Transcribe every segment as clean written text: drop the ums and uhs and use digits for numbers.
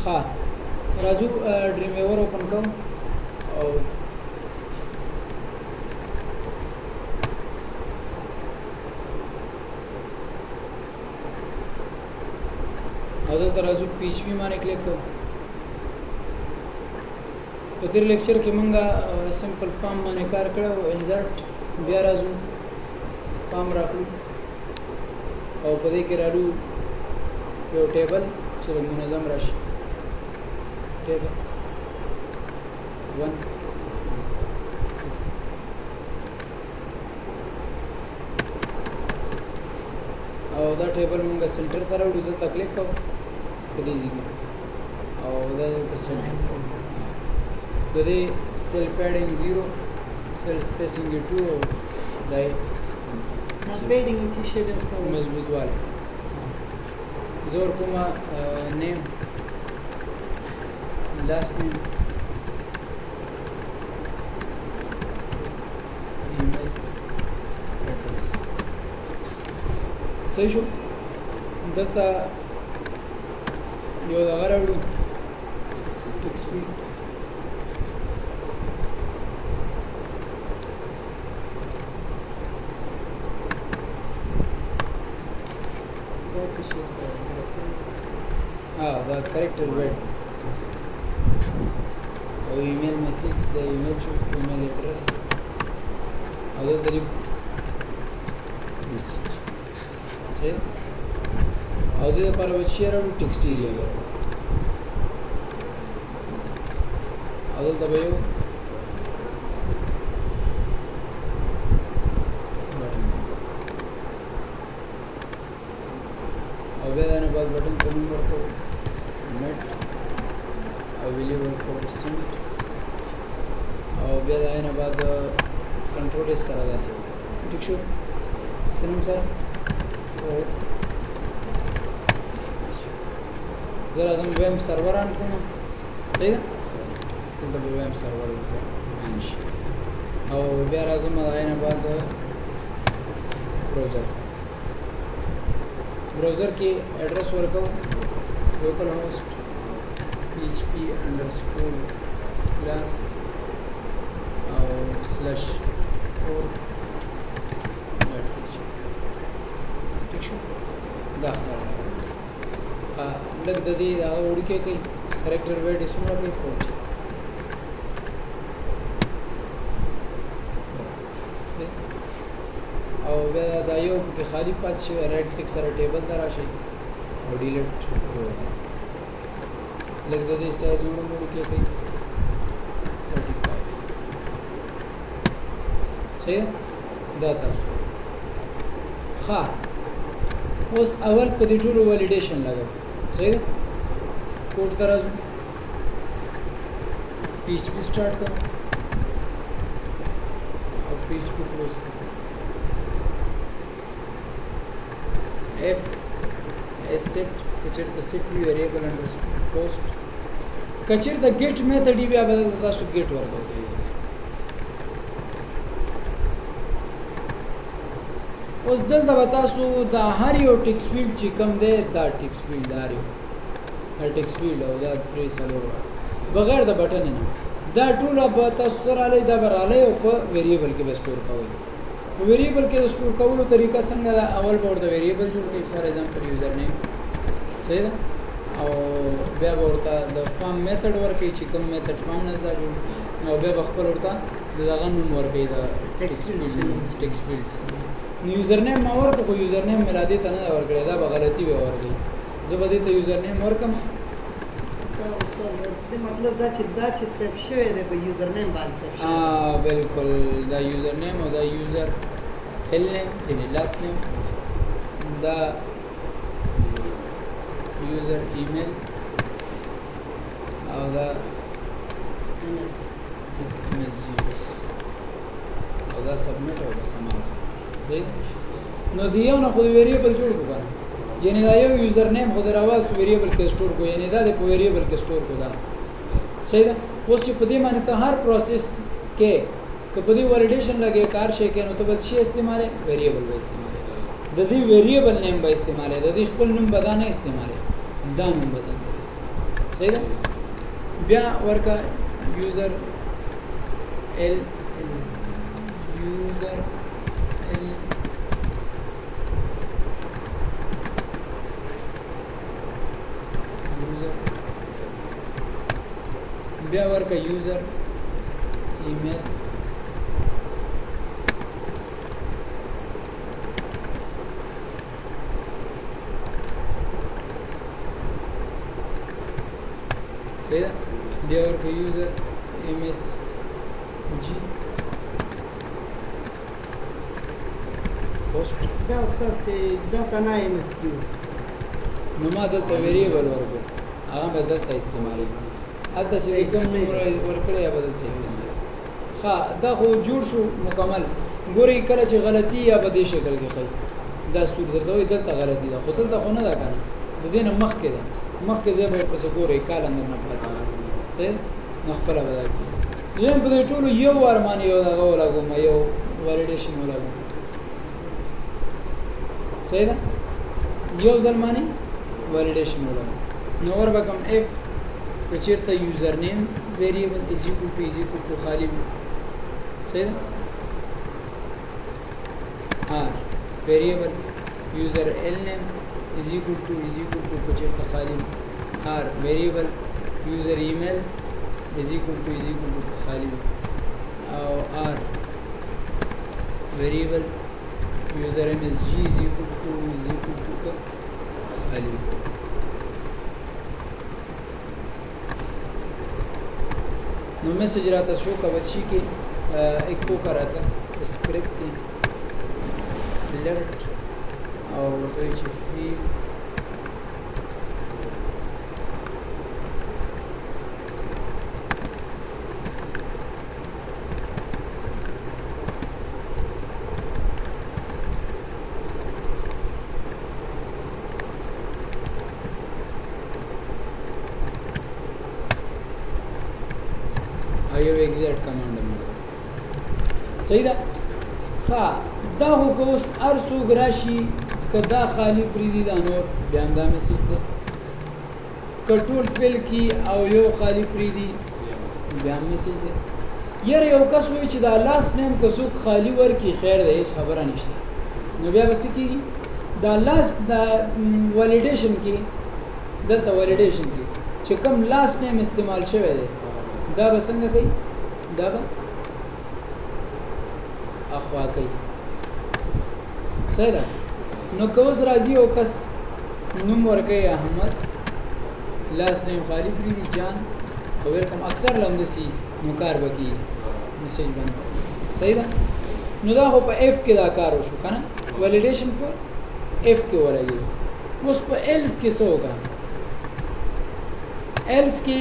ها راځو ډریم ویور اوپن کوم او دلته راځو پی ایچ پی باندې کلیک کوو. په تیر لیکچر کې مونږه سمپل فارم باندې کار کړو انسرټ بیا راځو فارم راخلو او په دې کې راځو یو ټیبل چې منظم راشي ټیبل 1 او دا ټیبل مونږه سنټر ته راوړو دلته کلیک کوو په دې ځای او دا د سنټر د دې سیل پیډینګ 0 سیل سپیسینګ 2 دای پیډینګ چې شیډر سره مضبوط واله زور کومه نیم لاست نیم ایمیل ایڈریس صحیح شو دلته یو دغه راوړو ټیکسټ فیلډ that's character word or email message the email address other than message okay other पर वो share और text area है other दबायो अब ये ना बाद बटन कम करते net available for send او بیا دا نه بعد کنټرول اس سره راځي ٹھیک شو سلام سره او زه راځم ویم سرور ان کوم دی دا ویم سرور دی او بیا راځم دا نه بعد براوزر کې ایڈریس ورکو localhost php_class /4 ٹھیک شو دا لګ د دې وړي کې کوي کریکټر ورډ اسمه کوي فورټ او بیا دا یو کې خالی پات شي رائټ کلیک سره ټیبل ته راشي او ډیلیټ لګ د دې سایز نو مو کې کوي 35 صحیح دا تاسو ها اوس اول په دې ټولو ولیډیشن لګو صحیح کوډ ته راځو پی ایچ پی سٹارټ کړو او پی ایچ پی کلوز کړو اف اس سیټ کچر د سیټ ویریبل انډرسکور پوسټ کچر د گیټ میتھډ بیا بدل تاسو گیټ ورکوي اوس دلته تاسو د هر یو ټیکس فیلډ چې کوم دی دا ټیکس فیلډ دا ټیکس فیلډ او دا پریسلو بغیر د بٹن نه دا ټول به تاسو سره لای دا براله او په ویریبل کې به سٹور کوئ ویریبل کې سٹور کولو طریقه څنګه دا اول به ورته ویریبل جوړ کړئ فار ایگزامپل یوزر نیم صحیح ده او بیا ورته د فارم میتھډ ورکړئ چې کوم میتھډ فارم نه دا جوړ او بیا خپل ورته دغه نوم ورکړئ د ټیکس فیلډز نو یوزر نیم ما ورکړ خو یوزر نیم ملادي ته نه ورکړی دا به غلطي به ورکړي زه به دې ته یوزر نیم ورکم مطلب دا چې سیف شوی دی په یوزر نیم باندې سیف شوی بالکل دا یوزر نیم او دا یوزر هل نیم یعنی لاست نیم دا یوزر ایمیل او دا MSG او دا سبمټ او دا سماف صحیح نو دیو نه خو ویریبل جوړ کړو یعنی دا یو یوزر نیم خو دراواز ویریبل کې سٹور کو یعنی دا د ویریبل کې سٹور کو دا صحیح ده اوس چې په دې باندې ته هر پروسس کې په دې ولیډیشن لګي کار شي کې نو ته بس شي استعماله ویریبل به استعماله د دې ویریبل نیم به استعماله د دې خپل نوم بدانه استعماله دا نوم بدل سره صحیح ده بیا ورکا یوزر ال یوزر ال یوزر بیا ورکا یوزر ایمیل صحیح ده بیا ورکا یوزر ام اس جی پوسټ دا ستاسو داتا نه ایم اس کیو نو ما دلته ویریبل ورکو هغه به دلته استعمالي هلته چې کوم ورکړی یا به دلته استعمالي ښه دا خو جوړ شو مکمل ګوري کله چې غلطي یا به دې شکل کې ښایي دا سور درته وایي دلته غلطي ده خو دلته خو نه ده که نه د دې نه مخکې ده مخکې ځای به یې پسې ګورئ کال اندر نه پاتې صحیح نو خپله به دا کېږي زه په دې ټولو یو وار باندې یو دغه ولګوم یو ولیډیشن ولګوم صحیح ده یو ځل باندې ولیډیشن ولګوم نو ور به کوم اف که چېرته یوزر نیم ویریبل از ایکول ټو خالي وي صحیح ده آر ویریبل یوزر ال نیم is equal to په چېرته خالي r variable user email is equal to خالي او r variable user msg is equal to خالي نو میسج راته شو کا بچی کې ایکو کراته سکرپټ کې alert او ورته چې فیل یو ایگزیکټ کمانډ مو صحیح ده ها دا هو کوس ارسو گراشي کدا خالی پریدي دا نور بیا دا میسج ده کټول فیل کی او یو خالی پریدي بیا میسج ده یره یو کس وی چې دا لاس نیم کڅوک خالی ورکی خیر ده هیڅ خبره نشته نو بیا بس کیږي دا لاس دا ولیډیشن کی دلته ولیډیشن کی چې کوم لاس نیم استعمال شوی دی دا به څنګه کوي دا به اخوا کوي صحیح ده نو کوس راځي او کس نوم ورکوي احمد لاس نیم خالی پریدي جان او ویلکم اکثر لمدسي نو کار وکي میسج باندې صحیح ده نو دا خو په اف کې دا کار وشو کنه ولیډیشن په اف کې ورګي اوس په ایلس کې څه وکړه ایلس کې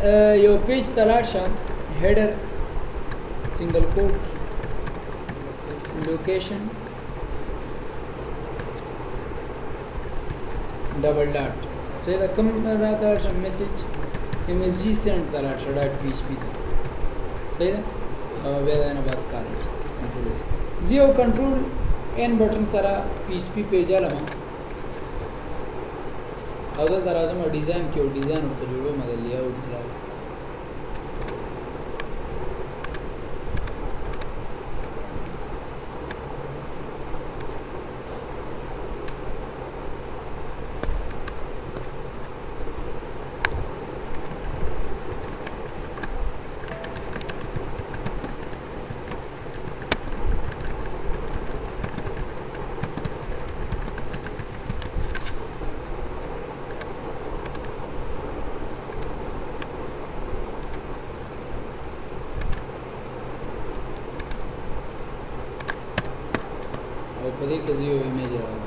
یو پیج تلاړ شه هیډر سنگل کوټ لوکیشن ډبل ډاټ صحیح ده کوم دا تلاړ شه میسج ام اس جی سینډ تلاړ شه ډاټ پی ایچ پی ته صحیح ده او بیا دا نه بعد کار کنټرول زی او کنټرول ان بٹن سره پی ایچ پی پیج علامه او دا راځم ډیزاین کې او ډیزاین ورته جوړو مدل یا او په دې کې زه یو ایمیج راوړم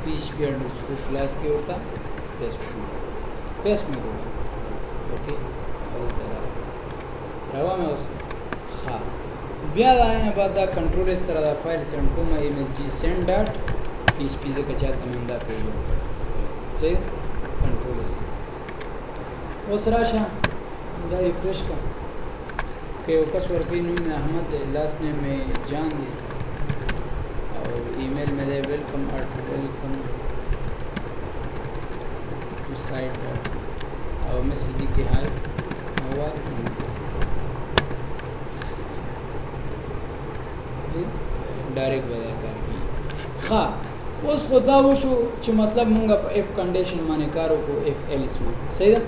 PHP underscore class के होता पेस्ट में होगा ओके روا مې اوس ها بیا دا نه بعد دا کنټرول سره دا فایل سند کوم msg send dot php ځکه چې تاسو من دا پیژو چې کنټرول اوس راشه دا ریفریش کا که یو کس ورکړي نوم مې احمد دی لاست نیم مې جان دی او ایمیل مې دی ویلکم ټو سایت او میسج لیکي هاي مواد ډایرکټ ودا کوي ها اوس خدا وشو چې مطلب مونږه په اف کنډیشن باندې کار وکړو اف ایلس باندې صحیح ده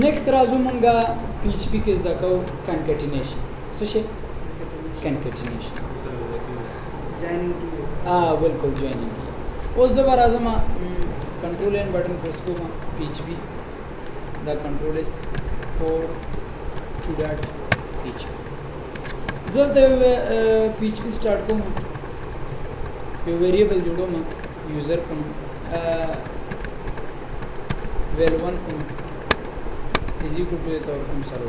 نیکسٹ راځو مونږه پی ایچ پی کې زده کوو کنکټینیشن څه شي کنکټینیشن بالکل جوائننګ کی اوس زبر اعظم کنټرول ان بٹن پریس کوم پی ایچ پی دا کنټرول اس فور ټو ډاټ پی ایچ پی زلته پی ایچ پی سٹارټ کوم یو ویریبل جوړوم یوزر کوم val1 کوم is equal to اور کوم سره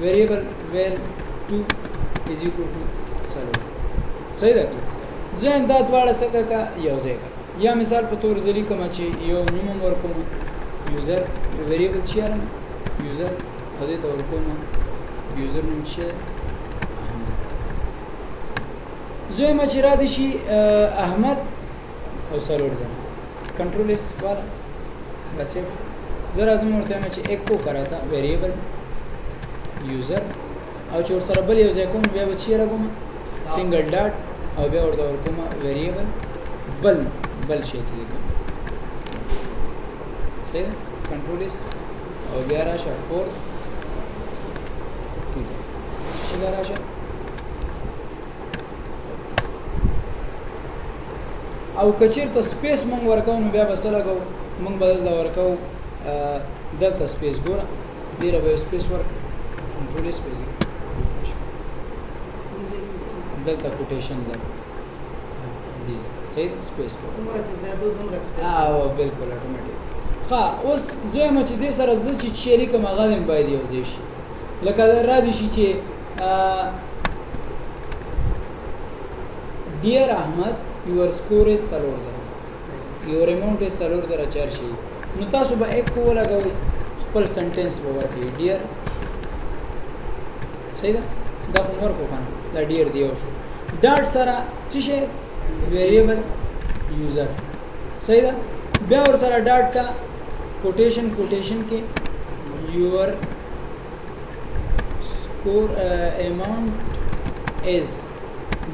ویریبل val2 is equal to سره صحیح ده ځین دا دواړه څه کا یو ځای کا یا مثال په تور ذری کوم چې یو نوم ورکوم یوزر ویریبل چیرم یوزر او دې تور کوم یوزر نیم چې زوی چې را دي شي احمد او سرور ځنه کنټرول اس والا بس زرا زم ورته چې ایک کو کراتا ویریبل یوزر او چې سره بل یو ځای کوم بیا به چیرې کوم سنگل ډاټ او بیا ورته کوم ویریبل بل شي چې کوم صحیح کنټرول اس او بیا راشه فور ټو شي راشه او کچیر ته سپیس مونږ ورکو نو بیا بس لګو مونږ بدل دا ورکو دلته سپیس ګوره ډیره به سپیس ورک کنټرول سپیس دلته کوټیشن ده دیس صحیح سپیس څومره چې زیاده دومره سپیس بالکل اتوماتیک ها اوس زما چې دې سره ز چې شریک مغادم باید یو ځای شي لکه را دي شي چې ډیر احمد your score is سلور زره your amount is سلور زره چار شي نو تاسو به ایک کو لګوي خپل سنټنس به ورکړي ډیر صحیح ده دا عمر کو کنه دا ډیر دی او شو ډاټ سره چې شي ویریبل یوزر صحیح ده بیا ور سره ډاټ کا کوټیشن کې your score amount is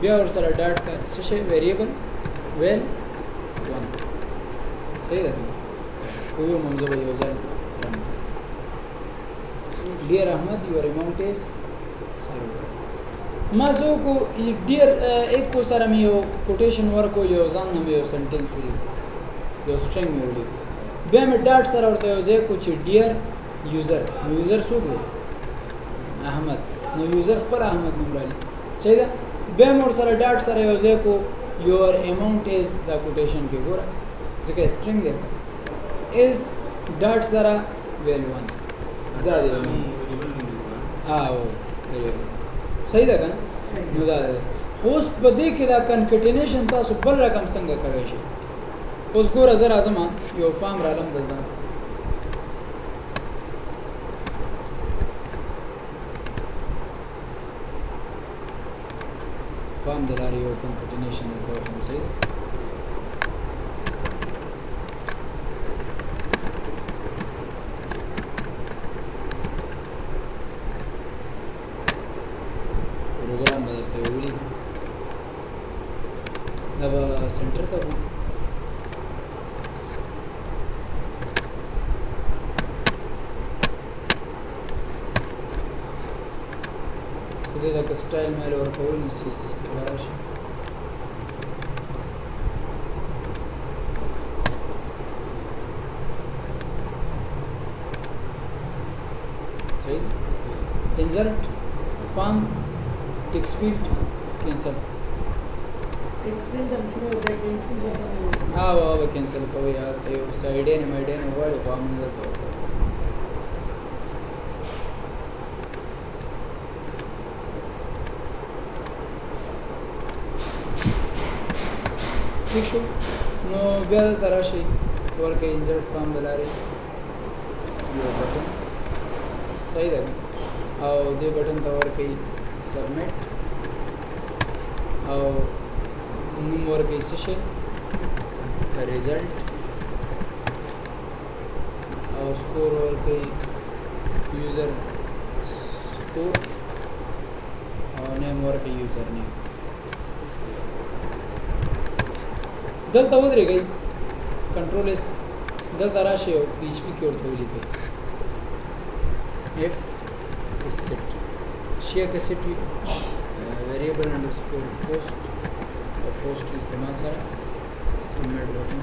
بیا ور سره ډاټ کا څه شي ویریبل ویل 1 صحیح ده کوو منځو به یو ځای ډیر احمد یور اماونت از سره ما سو کو ډیر ایک کو سره مې یو کوټیشن ورکو یو ځان مې یو سنټنس ویل یو سټرینګ مې ویل بیا مې ډاټ سره ورته یو ځای کو چې ډیر یوزر څوک دی احمد نو یوزر خپل احمد نوم لري صحیح ده بیا مور سره ډاټ سره یو ځای کو یور اماونت از دا کوټیشن کې ګوره ځکه سټرینګ دی از ډاټ سره ویل 1 دا دی صحیح ده کنه نو دا دی اوس په دې کې دا کنکټینیشن تاسو بل رقم څنګه کوي شي اوس ګوره زه راځم یو فارم رالم دلته فارم دلاره یو کنکټینیشن کوم صحیح پروګرام به په ویلي دا به سنټر ته وو دا که سټایل مې ورکول نو سیس استفاده شي صحیح انسرت فارم ټیکسټ فیلډ کینسل ټیکسټ فیلډ هم چې به کینسل به کینسل کوي یار ته یو سایډ نه مېډ نه وړي فارم نه ٹھیک شو نو بیا دلته راشئ ورکړئ انسرټ فارم د لارې یو بټن صحیح ده او دې بټن ته ورکړئ سبمیټ او نوم ورکړئ څه شی ریزلټ او سکور ورکړئ یوزر سکور او نیم ورکړئ یوزر نیم دلته ودرېږئ کنټرول اس دلته راشئ او پی ایچ پي کې ورته ولیکئ اف set شي که set وي variable underscore post او post کې کما سره submit button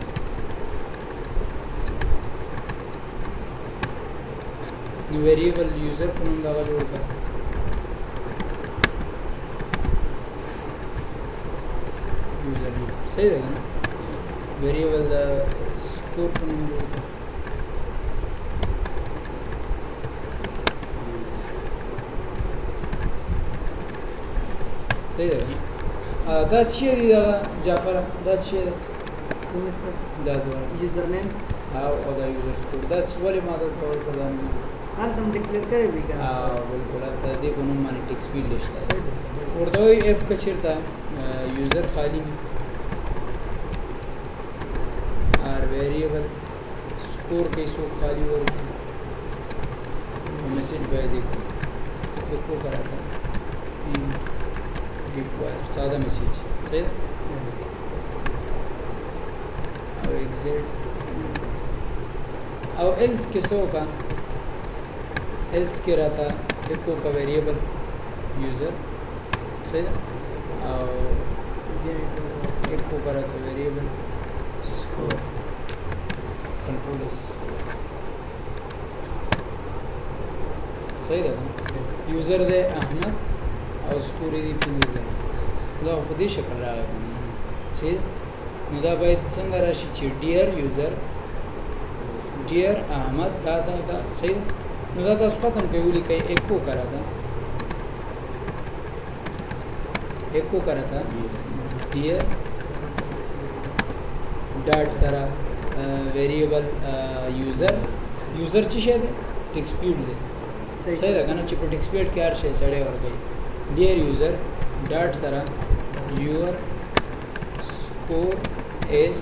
نو variable user په نوم دا جوړ کړه user name صحیح ده نه variable score په نوم جوړ کړه صحیح ده دا څه دی دا جعفر دا څه دی دا دوه یوزر نیم او دا یوزر سکور دا څه ولې ما دا کول کړم هلته ډیکلیئر کړی دی کنه بالکل دا دې په نوم باندې ټیکس فیلډ نشته ورته وي اف کچیرته یوزر خالی ار ویریبل سکور کې سو خالی ورکړي میسج به دې کو کراته require ساده میسج صحیح ده او exit او else کې څه وکړه else کې راته لیکو کا ویریبل یوزر صحیح ده او لیکو کا راته ویریبل سکور کنټرول اس صحیح ده یوزر ده احمد او سکور دی 15000 دا په دې شکل راغلی صحیح نو دا باید څنګه راشي چې ډیر یوزر ډیر احمد دا صحیح نو دا تاسو ختم کوي ولیکئ ایکو کرا تا ډیر ډاټ سره ویریبل یوزر چې شه دی ټیکس فیلډ دی صحیح ده کنه چې په ټیکس فیلډ کې هر شی سړی ورګي dear user dot sara your score is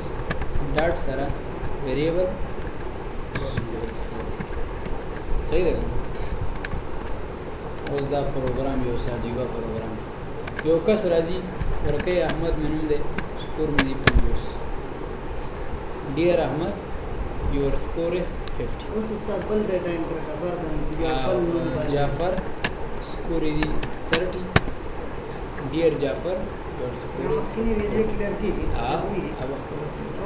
dot sara variable صحیح ده اوس دا پروګرام یو ساجيبه پروګرام شو یو کس راځي ورکه احمد منوم دی سکور مې دی 50 dear ahmed your score is 50 اوس استاد بل ډیټا انټر خبر ځان یو بل جعفر سکور دی 30 dear Jafar your score is مخکنی ویډیو کلیر کیږي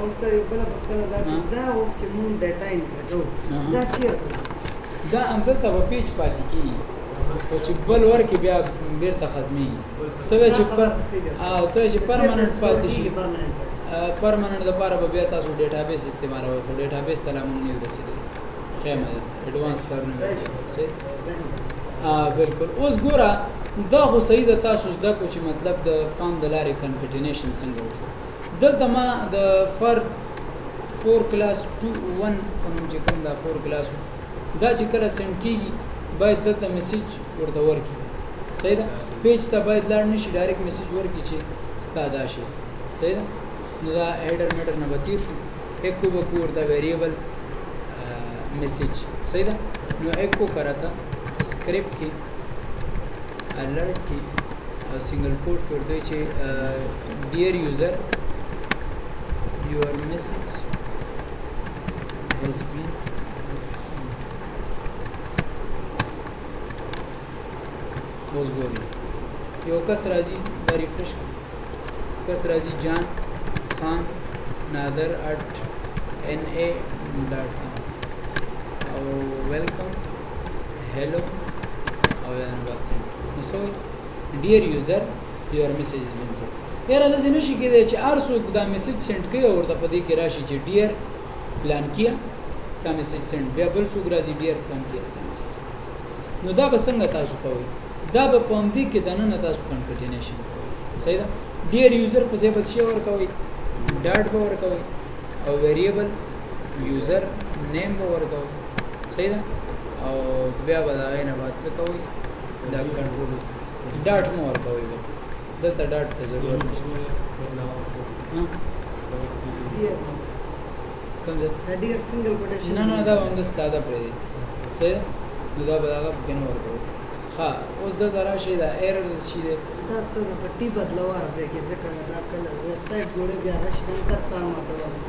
اوس ته یو بل پختنه دا اوس چې مون ډیټا انټر کوو دا چیرته دا همدلته په پیج پاتې کیږي او چې بل ورکې بیا بیرته ختمي ته چې پرمننت پاتې شي پرمننت لپاره به بیا تاسو ډیټابیس استعمالوئ خو ډیټابیس ته لا مونږ نه رسیدلی خیمه ایڈوانس کارونه بالکل اوس ګوره دا خو صحیح ده تاسو زده کو چې مطلب د فارم د لارې کنکټینیشن څنګه وشو دلته ما د فر 4 کلاس 2 1 کوم چې کوم دا 4 کلاس دا چې کله سند کیږي باید دلته میسج ورته ورکړي صحیح ده پیج ته باید لاړ نشي ډایرکټ میسج ورکړي چې ستاده شي صحیح ده نو دا هیډر میټر نه بتیر شو ایکو بکو ورته ویریبل میسج صحیح ده نو ایکو کراتا script की alert की और single quote करते हैं dear user your message has been बस गोरी यो कस राजी the refresh कस राजी जान खान नादर @na.com और welcome hello or so dear user your message has been sent یاره د زنه شي کېدای چې ار څوک دا میسج سند کوي او ورته پدې کې راشي چې ډیر پلان کیا ستا میسج سند بیا بل څوک راځي ډیر پلان کیا ستا میسج نو دا به څنګه تاسو کوئ دا به په همدې کې دننه تاسو کنکټینیشن صحیح ده ډیر یوزر په ځای به څه ورکوي ډاټ به ورکوي او ویریبل یوزر نیم به ورکوي صحیح ده او بیا به د هغې نه بعد څه کوئ دا کنټرولز ډاټ مو ورکوئ بس دلته ډاټ ته ضرورت نشته کوم ځای ډیر سنگل کوټیشن نه دا به همداسې ساده پرېږدي صحیح ده نو دا به د هغه پکې نه ورکوو ښه اوس دلته راشئ دا ایرر چې دی دا ستاسو د پټي بدلوا راځي کې ځکه دا کله ویب سټ جوړې بیا راشي دا کار ماته وایي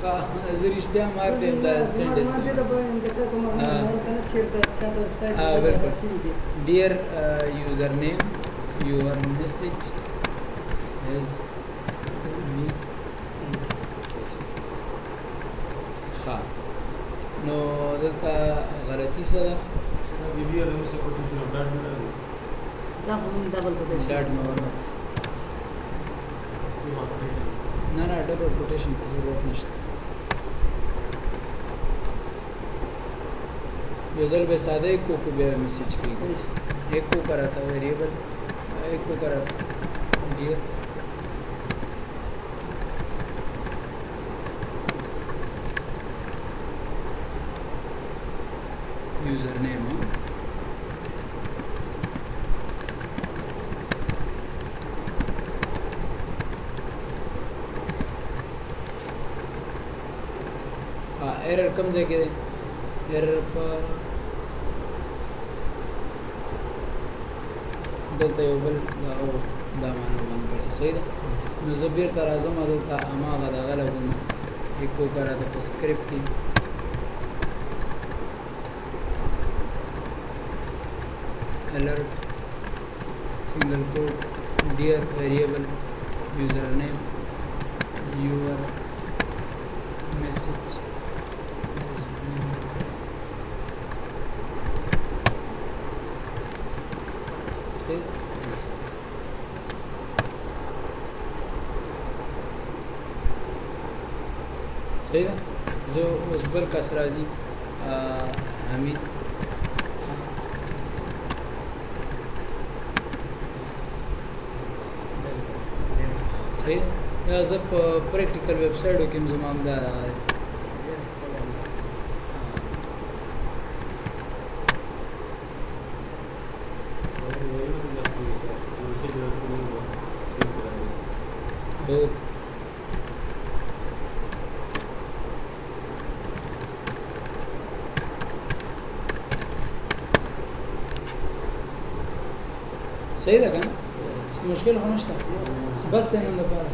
ښه زه رښتیا مار ډیم دا سینډ ما دې د باندې د کومه نه کنه چیرته چا د ویب سټ بالکل ډیر یوزر نیم یور میسج از می ښه نو دلته غلطي څه ده دا هم ډبل کوټیشن ډاټ مې ورکړه نه ډبل کوټیشن ته ضرورت نشته یو ځل به ساده ایک کو بیا میسج کیږي ایک کو کرا تھا ویریبل ایک کو کرا تھا ډیر یوزر نیم एरर कम ځای کې एरर پر دلته یو بل دا معنا باندې صحیح ده نو زه بیرته راځم دلته هماغه دغه لګوم ایکو کرا د سکرپټ کې alert single quote dear variable username your message صحیح ده زه اوس بل کس راځي حمید صحیح ده زه په پریکټیکل ویب سایټو کې هم زما همدا صحیح ده کنه مشکل خو نشته بس ته نن لپاره